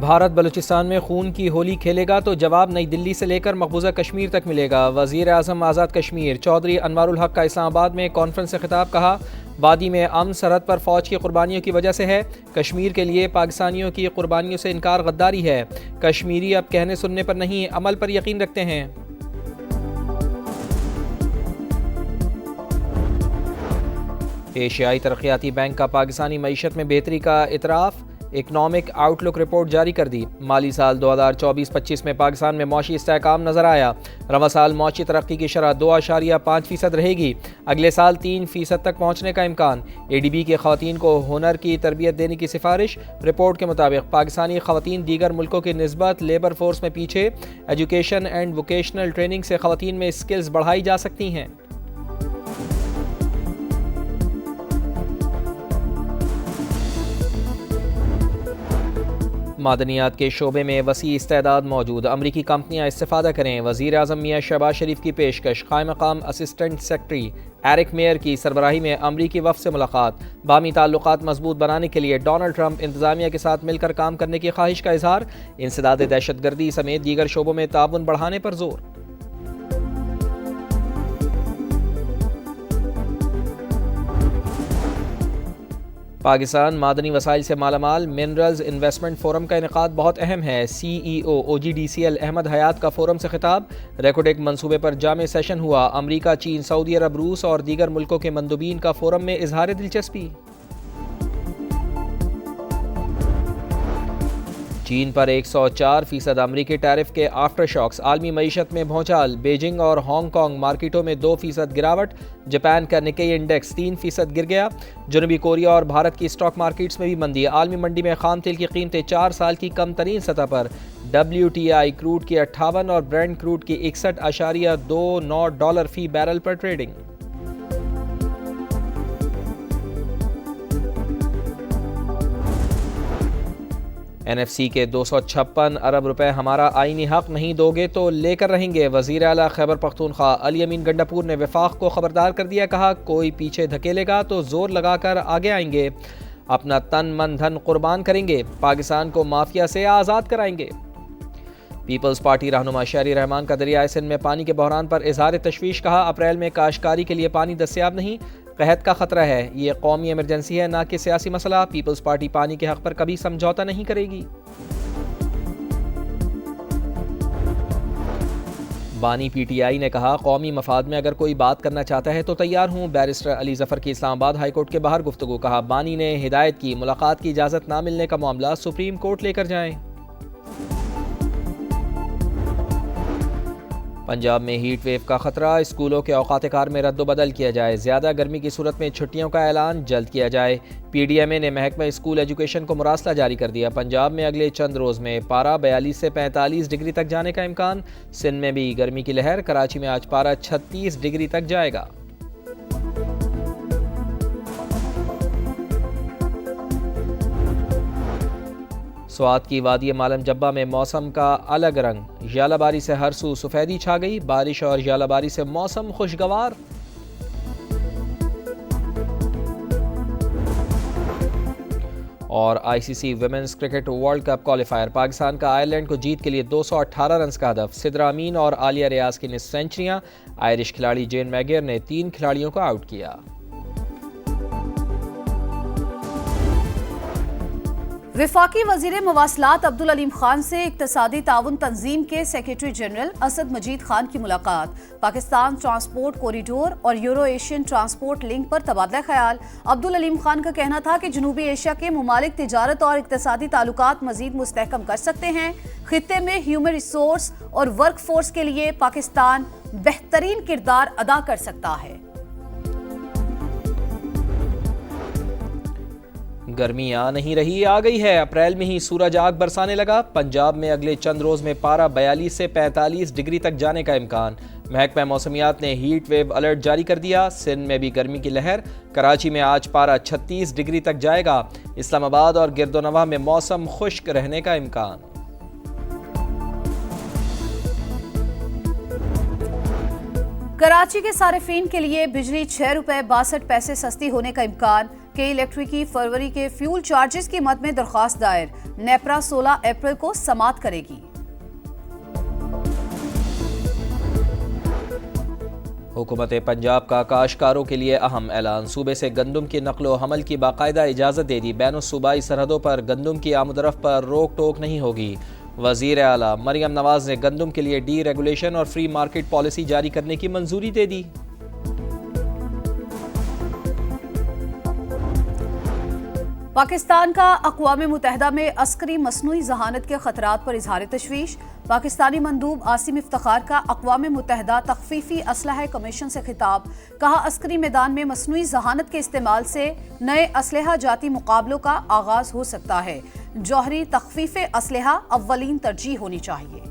भारत बलूचिस्तान में खून की होली खेलेगा तो जवाब नई दिल्ली से लेकर मकबूजा कश्मीर तक मिलेगा। वज़ीर आज़म आज़ाद कश्मीर चौधरी अनवारुल हक का इस्लामाबाद में कॉन्फ्रेंस से खिताब। कहा, वादी में अमन सरहद पर फ़ौज की कुर्बानियों की वजह से है। कश्मीर के लिए पाकिस्तानियों की कुर्बानियों से इनकार गद्दारी है। कश्मीरी अब कहने सुनने पर नहीं, अमल पर यकीन रखते हैं। एशियाई तरक्याती बैंक का पाकिस्तानी मईशत में बेहतरी का इतराफ़। इकनॉमिक आउटलुक रिपोर्ट जारी कर दी। माली साल 2024-25 में पाकिस्तान में मौशी इस्तेहकाम नजर आया। रवा साल मौशी तरक्की की शरह 2.5% रहेगी। अगले साल 3% तक पहुँचने का इम्कान। ADB की ख़वातीन को हुनर की तरबियत देने की सिफारिश। रिपोर्ट के मुताबिक पाकिस्तानी ख़वातीन दीगर मुल्कों की निस्बत लेबर फोर्स में पीछे। एजुकेशन एंड वोकेशनल ट्रेनिंग से ख़वातीन में स्किल्स बढ़ाई जा सकती हैं। मादनियात के शोबे में वसी इस्तेदाद मौजूद। अमरीकी कंपनियां इस्तेफादा करें। वज़ीर आज़म मियां शहबाज शरीफ की पेशकश। क़ायम मक़ाम असिस्टेंट सेक्रेटरी एरिक मेयर की सरबराही में अमरीकी वफ़द से मुलाकात। बामी ताल्लुकात मजबूत बनाने के लिए डोनाल्ड ट्रंप इंतज़ामिया के साथ मिलकर काम करने की ख्वाहिश का इजहार। इंसदाद दहशतगर्दी समेत दीगर शोबों में ताउन बढ़ाने पर जोर। पाकिस्तान मादनी वसाइल से मालामाल। मिनरल्स इन्वेस्टमेंट फोरम का इनेकाद बहुत अहम है। CEO OGDCL अहमद हयात का फोरम से खिताब। रेकोडेक मंसूबे पर जामे सेशन हुआ। अमरीका, चीन, सऊदी अरब, रूस और दीगर मुल्कों के मंदुबीन का फोरम में इजहार दिलचस्पी। चीन पर 104% अमरीकी टैरिफ के आफ्टर शॉक्स। आलमी मईशत में भौचाल। बीजिंग और हांगकांग मार्केटों में 2% गिरावट। जापान का निक्केई इंडेक्स 3% गिर गया। जनूबी कोरिया और भारत की स्टॉक मार्केट्स में भी मंदी। आलमी मंडी में खाम तेल की कीमतें 4 साल की कम तरीन सतह पर। WTI क्रूड की 58 और ब्रेंट क्रूड की 61.29 डॉलर फी बैरल पर ट्रेडिंग। NFC के 256 अरब रुपए हमारा आईनी हक नहीं दोगे तो लेकर रहेंगे। वज़ीर आला खैबर पख्तूनख्वा अली अमीन गंडापुर ने वफाक को खबरदार कर दिया। कहा, कोई पीछे धकेलेगा तो जोर लगाकर आगे आएंगे। अपना तन मन धन कुर्बान करेंगे। पाकिस्तान को माफिया से आज़ाद कराएंगे। पीपल्स पार्टी रहनुमा शहरी रहमान का दरियाए सिंध में पानी के बहरान पर इजहार तशवीश। कहा, अप्रैल में काश्तकारी के लिए पानी दस्तियाब नहीं, कहत का खतरा है। ये कौमी इमरजेंसी है, ना कि सियासी मसला। पीपल्स पार्टी पानी के हक पर कभी समझौता नहीं करेगी। बानी PTI ने कहा, कौमी मफाद में अगर कोई बात करना चाहता है तो तैयार हूँ। बैरिस्टर अली जफर की इस्लामाबाद हाईकोर्ट के बाहर गुफ्तगू। कहा, बानी ने हिदायत की मुलाकात की इजाज़त ना मिलने का मामला सुप्रीम कोर्ट लेकर जाएं। पंजाब में हीट वेव का खतरा। स्कूलों के औकात कार में रद्द-बदल किया जाए। ज़्यादा गर्मी की सूरत में छुट्टियों का ऐलान जल्द किया जाए। PDMA ने महकमा स्कूल एजुकेशन को मुरासला जारी कर दिया। पंजाब में अगले चंद रोज़ में पारा 42 से 45 डिग्री तक जाने का इम्कान। सिंध में भी गर्मी की लहर। कराची में आज पारा 36 डिग्री तक जाएगा। स्वात की वादी मालम जब्बा में मौसम का अलग रंग। यालाबारी से हर सू सफ़ेदी छा गई। बारिश और यालाबारी से मौसम खुशगवार। और ICC women's cricket world cup qualifier. Pakistan का आयरलैंड को जीत के लिए 218 रन का हदफ। सिद्रा अमीन और आलिया रियाज की निस्फ सेंचुरियां। आयरिश खिलाड़ी जेन मैगियर ने 3 खिलाड़ियों को आउट किया। वफाकी वजीर मवासलात अब्दुल अलीम खान से इक्तसादी ताउन तंजीम के सेक्रेटरी जनरल असद मजीद खान की मुलाकात। पाकिस्तान ट्रांसपोर्ट कॉरिडोर और यूरो एशियन ट्रांसपोर्ट लिंक पर तबादला ख्याल। अब्दुल अलीम खान का कहना था कि जनूबी एशिया के ममालिक तिजारत और इक्तसादी ताल्लुकात मजीद मुस्तहकम कर सकते हैं। खित्ते में ह्यूमन रिसोर्स और वर्क फोर्स के लिए पाकिस्तान बेहतरीन किरदार अदा कर सकता है। गर्मी आ नहीं रही, आ गई है। अप्रैल में ही सूरज आग बरसाने लगा। पंजाब में अगले चंद रोज में पारा 42 से 45 डिग्री तक जाने का इम्कान। महकमा मौसमियात ने हीट वेव अलर्ट जारी कर दिया। सिंध में भी गर्मी की लहर। कराची में आज पारा 36 डिग्री तक जाएगा। इस्लामाबाद और गिरदोनवा में मौसम खुश्क रहने का इम्कान। कराची के सारिफीन के लिए बिजली 6 रुपए 62 पैसे सस्ती होने का इम्कान। के इलेक्ट्रिक की फरवरी के फ्यूल चार्जेस की मद में दरख्वास्त दायर। नेपरा 16 अप्रैल को समाअत करेगी। हुकूमत पंजाब का काश्तकारों के लिए अहम ऐलान। सूबे से गंदम की नकलो हमल की बाकायदा इजाज़त दे दी। बैनुल सूबाई सरहदों पर गंदम की आमदरफ्त पर रोक टोक नहीं होगी। वज़ीर आला मरियम नवाज ने गंदम के लिए डी रेगुलेशन और फ्री मार्केट पॉलिसी जारी करने की मंजूरी दे दी। पाकिस्तान का अक़वाम मुत्तहिदा में अस्करी मसनूई जहानत के खतरात पर इजहार तशवीश। पाकिस्तानी मंदूब आसिम इफ्तिखार का अक़वाम मुत्तहिदा तख़फ़ीफ़ी असलहा कमीशन से खिताब। कहा, अस्करी मैदान में मसनूई जहानत के इस्तेमाल से नए असलहा जाती मुकाबलों का आगाज हो सकता है। जौहरी तख़फ़ीफ़े असलहा अव्वलीन तरजीह होनी चाहिए।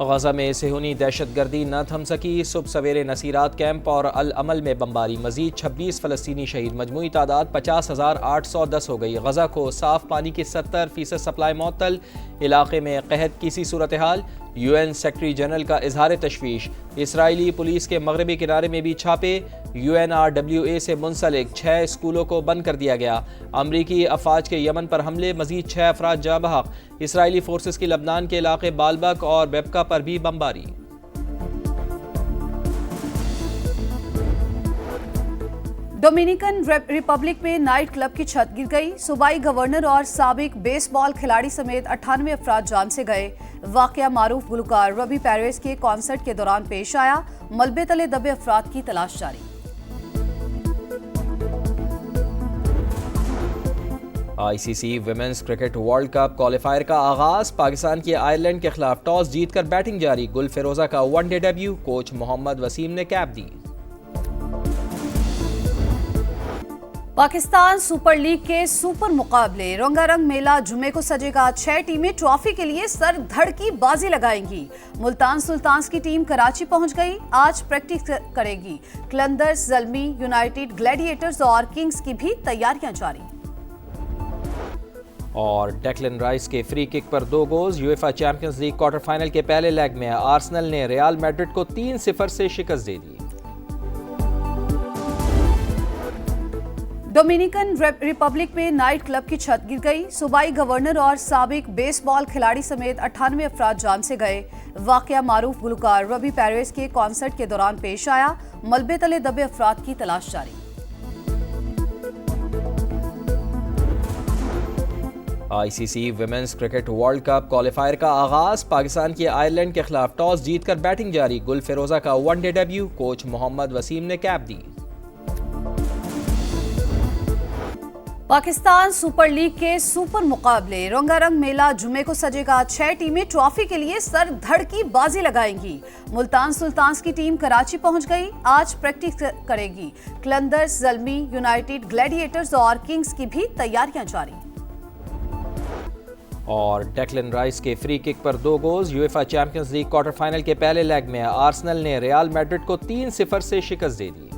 गजा में सेहूनी दहशतगर्दी न थम सकी। सुबह सवेरे नसीरात कैंप और अल अमल में बमबारी। मजीद 26 फ़लस्तीनी शहीद। मजमूई तादाद 50,810 हो गई। गजा को साफ पानी की 70% सप्लाई मअतल। इलाके में कहत की सी सूरत हाल। UN सेक्रेटरी जनरल का इजहार तशवीश। इसराइली पुलिस के मगरबी किनारे में भी छापे। UNRWA से मुंसलिक 6 स्कूलों को बंद कर दिया गया। अमरीकी अफवाज के यमन पर हमले। मजीद 6 अफराद जाँ बहक। इसराइली फोर्सेस की लबनान के इलाके बालबक और बेबका पर भी बमबारी। डोमिनिकन रिपब्लिक में नाइट क्लब की छत गिर गई। सूबाई गवर्नर और साबिक बेसबॉल खिलाड़ी समेत 98 अफराद जान से गए। वाकया मारूफ गुलकार रबी पेरेस के कॉन्सर्ट के दौरान पेश आया। मलबे तले दबे अफराद की तलाश जारी। ICC women's cricket world cup qualifier का आगाज। पाकिस्तान की आयरलैंड के खिलाफ टॉस जीतकर बैटिंग जारी। गुल फिरोजा का one day debut. Coach Mohammad Wasim ने कैप दी। पाकिस्तान सुपर लीग के सुपर मुकाबले। रंगारंग मेला जुमे को सजेगा। 6 टीमें ट्रॉफी के लिए सर धड़ की बाजी लगाएंगी। मुल्तान सुल्तान्स की टीम कराची पहुंच गई। आज प्रैक्टिस करेगी। कलंदर्स, ज़ल्मी, यूनाइटेड, ग्लैडिएटर्स और किंग्स की भी तैयारियां जारी। और डेक्लन राइस के फ्री किक पर 2 goals. UEFA champions league quarter final के पहले लेग में आर्सेनल ने रियल मैड्रिड को 3-0 से शिकस्त दे दी। डोमिनिकन रिपब्लिक में नाइट क्लब की छत गिर गई। सूबाई गवर्नर और साबिक बेसबॉल खिलाड़ी समेत 98 अफराद जान से गए। वाकया मारूफ गुलकार रबी पेरेस के कॉन्सर्ट के दौरान पेश आया। मलबे तले दबे अफराद की तलाश जारी। ICC women's cricket world cup qualifier का आगाज। पाकिस्तान की आयरलैंड के खिलाफ टॉस जीतकर बैटिंग जारी। गुल फिरोजा का one day debut. Coach Mohammad Wasim ने कैप दी। पाकिस्तान सुपर लीग के सुपर मुकाबले। रंगारंग मेला जुमे को सजेगा। 6 टीमें ट्रॉफी के लिए सर धड़ की बाजी लगाएंगी। मुल्तान सुल्तान्स की टीम कराची पहुंच गई। आज प्रैक्टिस करेगी। कलंदर्स, ज़ल्मी, यूनाइटेड, ग्लैडिएटर्स और किंग्स की भी तैयारियां जारी। और डेक्लन राइस के फ्री किक पर 2 goals. UEFA champions league quarter final के पहले लेग में आर्सेनल ने रियल मैड्रिड को 3-0 से शिकस्त दे दी।